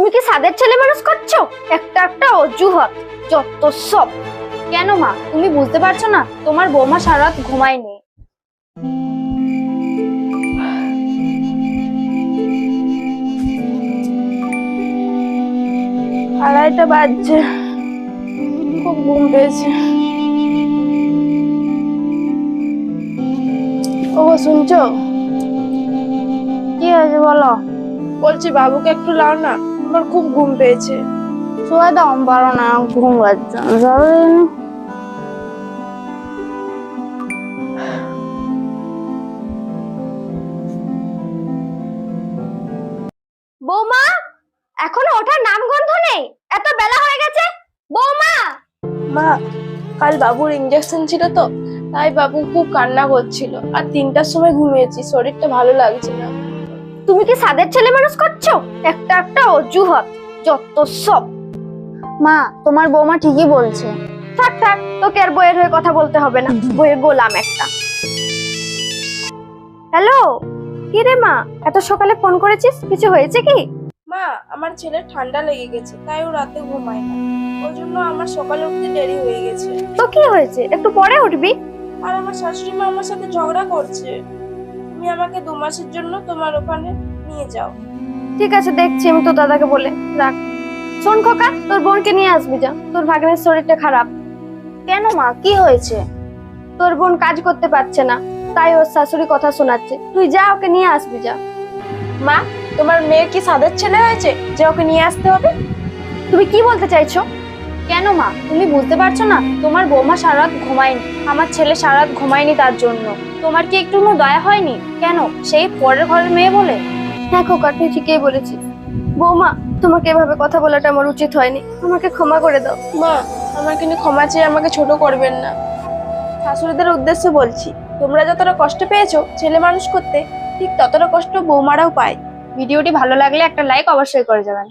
তুমি কি সাদের ছেলে মানুষ করছো? একটা একটা অজুহাত, যত সব। কেন মা, তুমি বুঝতে পারছো না তোমার বৌমা সারা রাত ঘুমায়নি? আড়াইটা বাজছে, খুব ঘুম পেয়েছে। ও শুনছো? কি হয়েছে বলো। বলছি বাবুকে একটু লাও না, আমার খুব ঘুম পেয়েছে। শুয়ে দাও, পারো না, ঘুম পাচ্ছে না। বৌমা, এখনো ওঠার নাম গন্ধ নেই? এত বেলা হয়ে গেছে। বৌমা! মা, কাল বাবুর ইঞ্জেকশন ছিল তো, তাই বাবু খুব কান্না করছিল, আর 3টার সময় ঘুমিয়েছি, শরীরটা ভালো লাগছে না। তুমি কি সাদের ছেলে মানুষ করছো? একটা একটা অজুহাত, যত সব। মা, তোমার বৌমা ঠিকই বলছে। থাক থাক, তোকে আর বইয়ের হয়ে কথা বলতে হবে না, বইয়ের গোলাম একটা। হ্যালো, কি রে মা, এত সকালে ফোন করেছিস? কিছু হয়েছে কি? মা, আমার ছেলের ঠান্ডা লেগে গেছে, তাই ও রাতে ঘুমায় না, ওই জন্য আমার সকালে উঠতে দেরি হয়ে গেছে। তো কি হয়েছে, একটু পরে উঠবি। আর আমার শাশুড়ি মা আমার সাথে ঝগড়া করছে। তুমি আমাকে 2 মাসের জন্য তোমার ওখানে নিয়ে যাও। ঠিক আছে, দেখছি আমি তো দাদাকে বলে। রাখ। শোন খোকা, তোর বোনকে নিয়ে আসবি যা, তোর ভাগ্নের শরীরটা খারাপ। কেন মা, কি হয়েছে? তোর বোন কাজ করতে পারছে না, তাই ওর শাশুড়ি কথা শোনাচ্ছে। তুই যা, ওকে নিয়ে আসবি যা। মা, তোমার মেয়ের কি সাদের ছেলে হয়েছে যে ওকে নিয়ে আসতে হবে? তুমি কি বলতে চাইছো? কেন মা, তুমি বুঝতে পারছো না তোমার বৌমা সারা রাত ঘুমায়নি? আমার ছেলে সারা রাত ঘুমায়নি তার জন্য। তোমার কি একটু দয়া হয়নি? কেন, সেই পরের ঘরের মেয়ে বলে? হ্যাঁ খোকা, তুই ঠিকই বলেছিস। বৌমা, তোমাকে এভাবে কথা বলাটা আমার উচিত হয়নি, আমাকে ক্ষমা করে দাও। মা, আমাকে নিয়ে ক্ষমা চেয়ে আমাকে ছোট করবেন না। শাশুড়িদের উদ্দেশ্যে বলছি, তোমরা যতটা কষ্ট পেয়েছো ছেলে মানুষ করতে, ঠিক ততটা কষ্ট বৌমারাও পায়। ভিডিওটি ভালো লাগলে একটা লাইক অবশ্যই করে যাবেন।